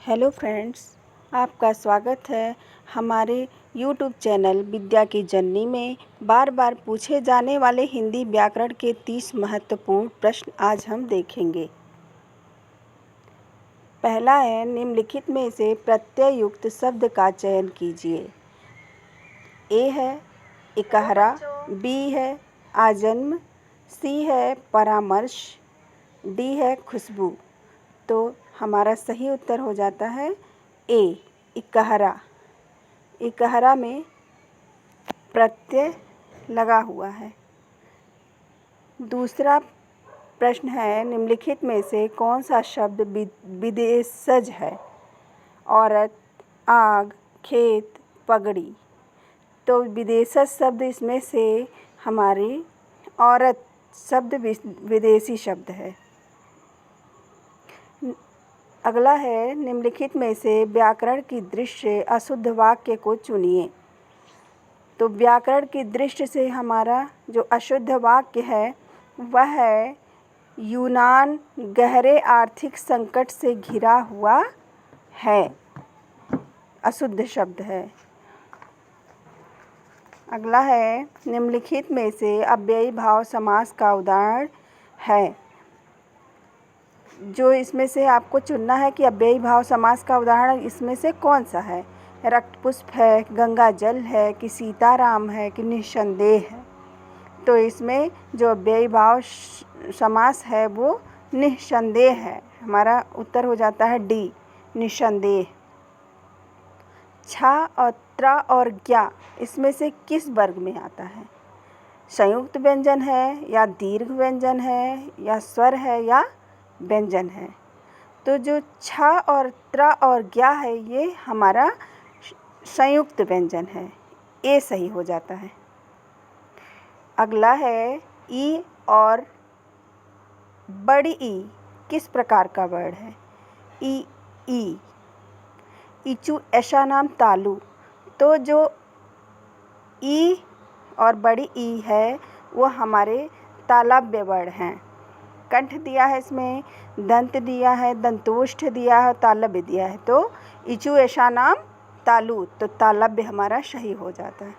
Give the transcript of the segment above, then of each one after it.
Hello friends, आपका स्वागत है हमारे यूट्यूब चैनल विद्या की जननी में। बार बार पूछे जाने वाले हिंदी व्याकरण के 30 महत्वपूर्ण प्रश्न आज हम देखेंगे। पहला है, निम्नलिखित में से प्रत्यय युक्त शब्द का चयन कीजिए। ए है इकहरा, बी है आजन्म, सी है परामर्श, डी है खुशबू। तो हमारा सही उत्तर हो जाता है ए इकहरा। इकहरा में प्रत्यय लगा हुआ है। दूसरा प्रश्न है, निम्नलिखित में से कौन सा शब्द विदेशज है? औरत, आग, खेत, पगड़ी। तो विदेशज शब्द इसमें से हमारी औरत शब्द विदेशी शब्द है। अगला है, निम्नलिखित में से व्याकरण की दृष्टि से अशुद्ध वाक्य को चुनिए। तो व्याकरण की दृष्टि से हमारा जो अशुद्ध वाक्य है वह है, यूनान गहरे आर्थिक संकट से घिरा हुआ है। अशुद्ध शब्द है। अगला है, निम्नलिखित में से अव्ययी भाव समास का उदाहरण है। जो इसमें से आपको चुनना है कि अव्ययी भाव समास का उदाहरण इसमें से कौन सा है। रक्तपुष्प है, गंगा जल है, कि सीताराम है, कि निस्संदेह है। तो इसमें जो अव्ययी भाव समास है वो निस्संदेह है। हमारा उत्तर हो जाता है डी निस्संदेह। छा और त्रा और ज्ञा इसमें से किस वर्ग में आता है? संयुक्त व्यंजन है या दीर्घ व्यंजन है या स्वर है या व्यंजन है? तो जो छा और त्रा और ज्ञा है ये हमारा संयुक्त व्यंजन है। ए सही हो जाता है। अगला है, ई और बड़ी ई किस प्रकार का वर्ड है? ई इचू ऐसा नाम तालु। तो जो ई और बड़ी ई है वो हमारे तालव्य वर्ण हैं। कंठ दिया है, इसमें दंत दिया है, दंतोष्ठ दिया है, तालव्य दिया है। तो इचू ऐसा नाम तालु, तो तालव्य हमारा सही हो जाता है।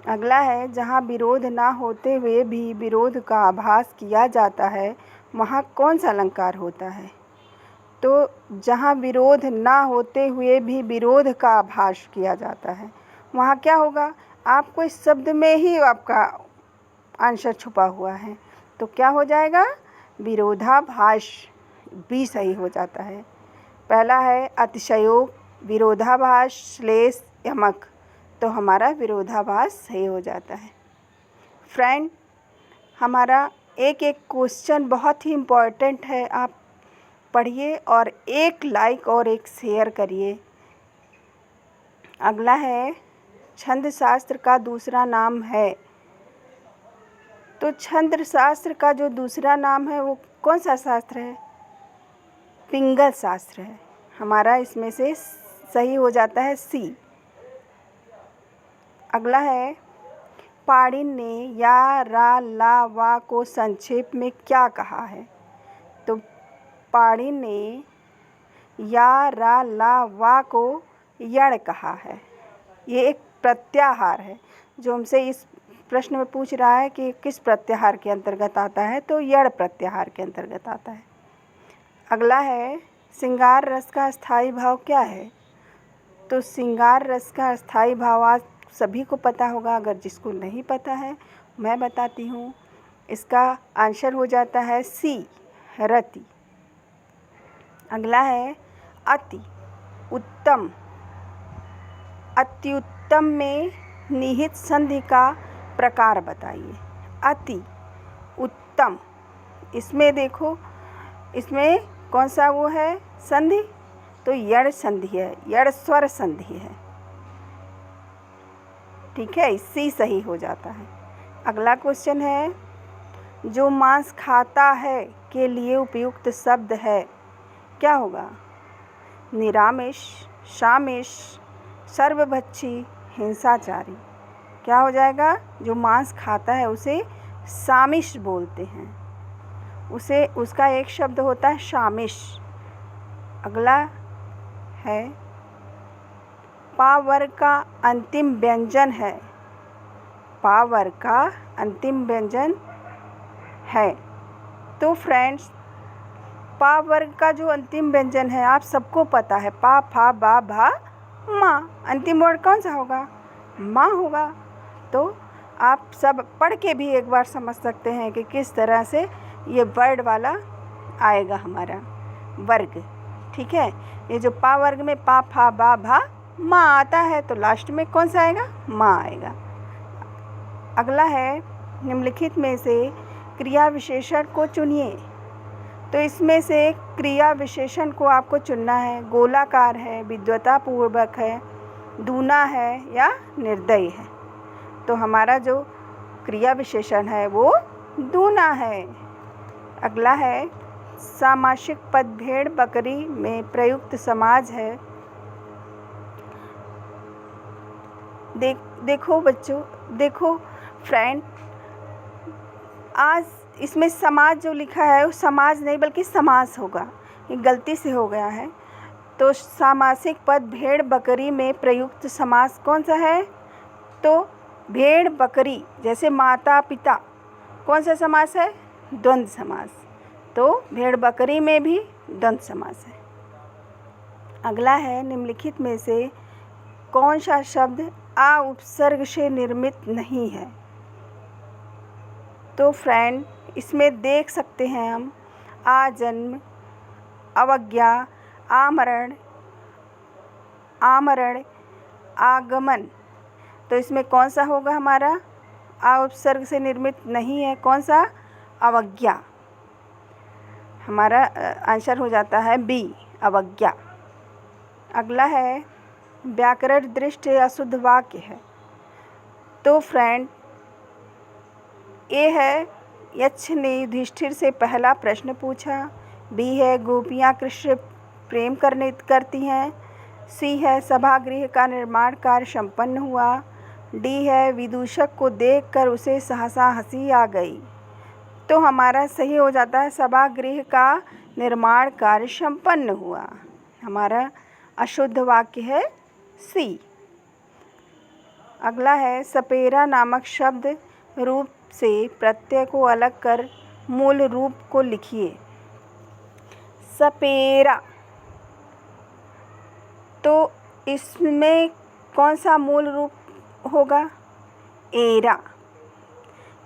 अगला है, जहाँ विरोध ना होते हुए भी विरोध का आभास किया जाता है वहाँ कौन सा अलंकार होता है? तो जहाँ विरोध ना होते हुए भी विरोध का आभास किया जाता है वहाँ क्या होगा? आपको इस शब्द में ही आपका आंसर छुपा हुआ है। तो क्या हो जाएगा? विरोधाभास। भी सही हो जाता है। पहला है अतिशयोक्ति, विरोधाभास, श्लेष, यमक। तो हमारा विरोधाभास सही हो जाता है। फ्रेंड, हमारा एक एक क्वेश्चन बहुत ही इम्पोर्टेंट है। आप पढ़िए और एक लाइक और एक शेयर करिए। अगला है, छंद शास्त्र का दूसरा नाम है। तो छंद शास्त्र का जो दूसरा नाम है वो कौन सा शास्त्र है? पिंगल शास्त्र है। हमारा इसमें से सही हो जाता है सी। अगला है, पाणिनि ने या, रा, ला, वा को संक्षेप में क्या कहा है? तो पाणिनि ने या, रा, ला, वा को यण कहा है। ये एक प्रत्याहार है। जो हमसे इस प्रश्न में पूछ रहा है कि किस प्रत्याहार के अंतर्गत आता है, तो यण प्रत्याहार के अंतर्गत आता है। अगला है, श्रृंगार रस का स्थायी भाव क्या है? तो श्रृंगार रस का स्थायी भाव आज सभी को पता होगा। अगर जिसको नहीं पता है मैं बताती हूँ। इसका आंसर हो जाता है सी रति। अगला है, अति उत्तम। अति उत्तम में निहित संधि का प्रकार बताइए। अति उत्तम, इसमें देखो, इसमें कौन सा वो है संधि? तो यड़ संधि है, यड़ स्वर संधि है। ठीक है, सी सही हो जाता है। अगला क्वेश्चन है, जो मांस खाता है के लिए उपयुक्त शब्द है, क्या होगा? निरामिष, सामिष, सर्वभक्षी, हिंसाचारी। क्या हो जाएगा? जो मांस खाता है उसे सामिष बोलते हैं। उसका एक शब्द होता है सामिष। अगला है पा वर्ग का अंतिम व्यंजन है। पा वर्ग का अंतिम व्यंजन है। तो फ्रेंड्स, पा वर्ग का जो अंतिम व्यंजन है आप सबको पता है, पा, फा, बा, भा, मा। अंतिम वर्ड कौन सा होगा? माँ होगा। तो आप सब पढ़ के भी एक बार समझ सकते हैं कि किस तरह से ये वर्ड वाला आएगा हमारा वर्ग। ठीक है, ये जो पा वर्ग में पा, फा, बा, भा, माँ आता है तो लास्ट में कौन सा आएगा? माँ आएगा। अगला है निम्नलिखित में से क्रिया विशेषण को चुनिए। तो इसमें से क्रिया विशेषण को आपको चुनना है। गोलाकार है, विद्वतापूर्वक है, दूना है या निर्दयी है। तो हमारा जो क्रिया विशेषण है वो दूना है। अगला है सामासिक पद भेड़ बकरी में प्रयुक्त समाज है। देखो बच्चों, देखो फ्रेंड, आज इसमें समाज जो लिखा है वो समाज नहीं बल्कि समास होगा, ये गलती से हो गया है। तो सामासिक पद भेड़ बकरी में प्रयुक्त समास कौन सा है? तो भेड़ बकरी, जैसे माता पिता, कौन सा समास है? द्वंद्व समास। तो भेड़ बकरी में भी द्वंद्व समास है। अगला है निम्नलिखित में से कौन सा शब्द आ उपसर्ग से निर्मित नहीं है? तो फ्रेंड, इसमें देख सकते हैं हम आजन्म, अवज्ञा, आमरण, आमरण, आगमन। तो इसमें कौन सा होगा हमारा? आ उपसर्ग से निर्मित नहीं है। कौन सा? अवज्ञा। हमारा आंसर हो जाता है बी, अवज्ञा। अगला है व्याकरण दृष्टि अशुद्ध वाक्य है। तो फ्रेंड, ए है यक्ष ने युधिष्ठिर से पहला प्रश्न पूछा। बी है गोपियाँ कृष्ण प्रेम करती हैं। सी है सभागृह का निर्माण कार्य संपन्न हुआ। डी है विदूषक को देखकर उसे सहसा हंसी आ गई। तो हमारा सही हो जाता है सभागृह का निर्माण कार्य संपन्न हुआ। हमारा अशुद्ध वाक्य है सी। अगला है सपेरा नामक शब्द रूप से प्रत्यय को अलग कर मूल रूप को लिखिए। सपेरा, तो इसमें कौन सा मूल रूप होगा? एरा।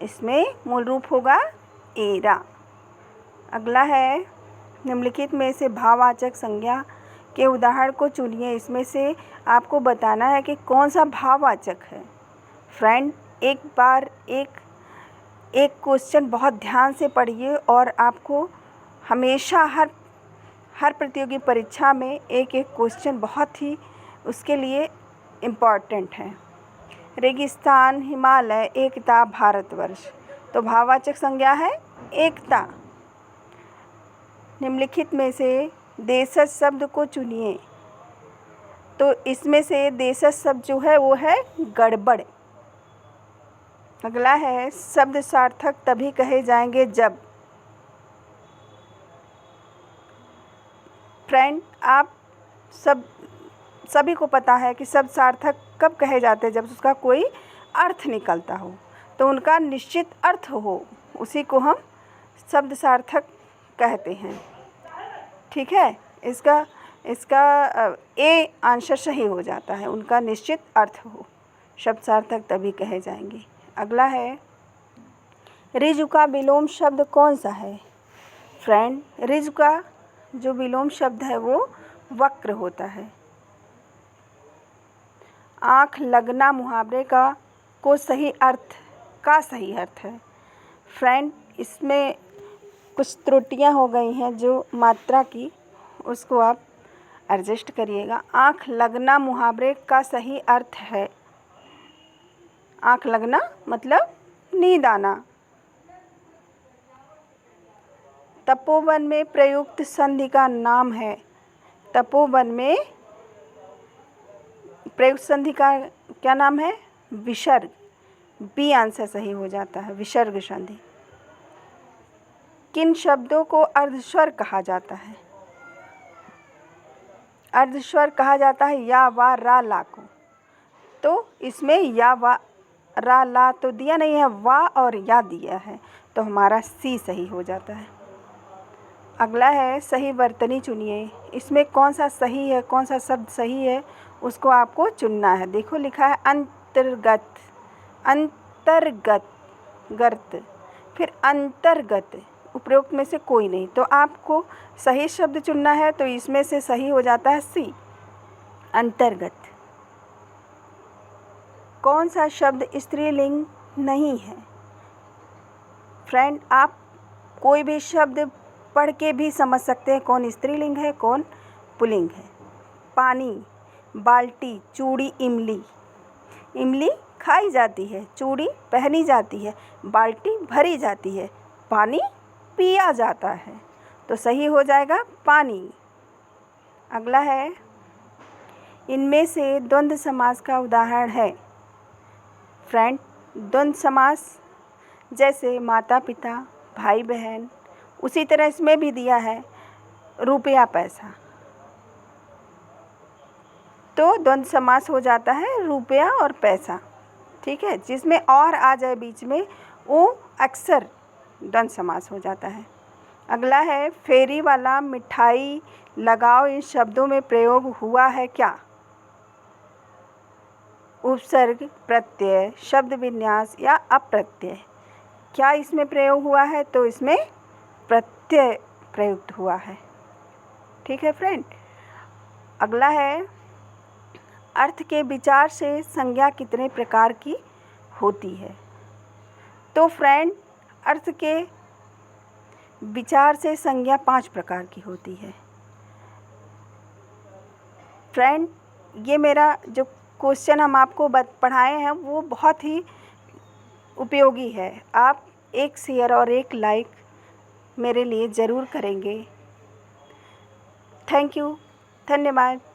इसमें मूल रूप होगा एरा। अगला है निम्नलिखित में से भाववाचक संज्ञा के उदाहरण को चुनिए। इसमें से आपको बताना है कि कौन सा भाववाचक है। फ्रेंड, एक बार एक क्वेश्चन बहुत ध्यान से पढ़िए और आपको हमेशा हर प्रतियोगी परीक्षा में एक क्वेश्चन बहुत ही उसके लिए इम्पॉर्टेंट है। रेगिस्तान, हिमालय, एकता, भारतवर्ष। तो भाववाचक संज्ञा है एकता। निम्नलिखित में से देशज शब्द को चुनिए। तो इसमें से देशज शब्द जो है वो है गड़बड़। अगला है शब्द सार्थक तभी कहे जाएंगे जब। फ्रेंड, आप सभी को पता है कि शब्द सार्थक कब कहे जाते हैं? जब उसका कोई अर्थ निकलता हो, तो उनका निश्चित अर्थ हो, उसी को हम शब्द सार्थक कहते हैं। ठीक है, इसका ए आंसर सही हो जाता है, उनका निश्चित अर्थ हो। शब्द सार्थक तभी कहे जाएंगे। अगला है ऋजु का विलोम शब्द कौन सा है? फ्रेंड, ऋजु का जो विलोम शब्द है वो वक्र होता है। आँख लगना मुहावरे का सही अर्थ है। फ्रेंड, इसमें कुछ त्रुटियां हो गई हैं जो मात्रा की, उसको आप एडजस्ट करिएगा। आँख लगना मुहावरे का सही अर्थ है, आँख लगना मतलब नींद आना। तपोवन में प्रयुक्त संधि का नाम है। तपोवन में प्रयुक्त संधि का क्या नाम है? विसर्ग। बी आंसर सही हो जाता है, विसर्ग संधि। किन शब्दों को अर्धस्वर कहा जाता है? अर्धस्वर कहा जाता है या, वा, रा, ला को। तो इसमें या, वा, रा, ला तो दिया नहीं है, वा और या दिया है, तो हमारा सी सही हो जाता है। अगला है सही वर्तनी चुनिए। इसमें कौन सा सही है, कौन सा शब्द सही है, उसको आपको चुनना है। देखो लिखा है अंतर्गत, अंतर्गत, गर्त, फिर अंतर्गत, उपरोक्त में से कोई नहीं, तो आपको सही शब्द चुनना है। तो इसमें से सही हो जाता है सी, अंतर्गत। कौन सा शब्द स्त्रीलिंग नहीं है? फ्रेंड, आप कोई भी शब्द पढ़ के भी समझ सकते हैं कौन स्त्रीलिंग है, कौन पुल्लिंग है। पानी, बाल्टी, चूड़ी, इमली। इमली खाई जाती है, चूड़ी पहनी जाती है, बाल्टी भरी जाती है, पानी पिया जाता है, तो सही हो जाएगा पानी। अगला है इनमें से द्वंद्व समास का उदाहरण है। फ्रेंड, द्वंद्व समास जैसे माता पिता, भाई बहन, उसी तरह इसमें भी दिया है रुपया पैसा, तो द्वंद्व समास हो जाता है रुपया और पैसा। ठीक है, जिसमें और आ जाए बीच में वो अक्सर द्वंद्व समास हो जाता है। अगला है फेरी वाला, मिठाई, लगाओ, इन शब्दों में प्रयोग हुआ है क्या? उपसर्ग, प्रत्यय, शब्द विन्यास या अप्रत्यय। क्या इसमें प्रयोग हुआ है? तो इसमें प्रत्यय प्रयुक्त हुआ है। ठीक है फ्रेंड। अगला है अर्थ के विचार से संज्ञा कितने प्रकार की होती है? तो फ्रेंड, अर्थ के विचार से संज्ञा 5 प्रकार की होती है। फ्रेंड, ये मेरा जो क्वेश्चन हम आपको पढ़ाए हैं वो बहुत ही उपयोगी है। आप एक शेयर और एक लाइक मेरे लिए ज़रूर करेंगे। थैंक यू, धन्यवाद।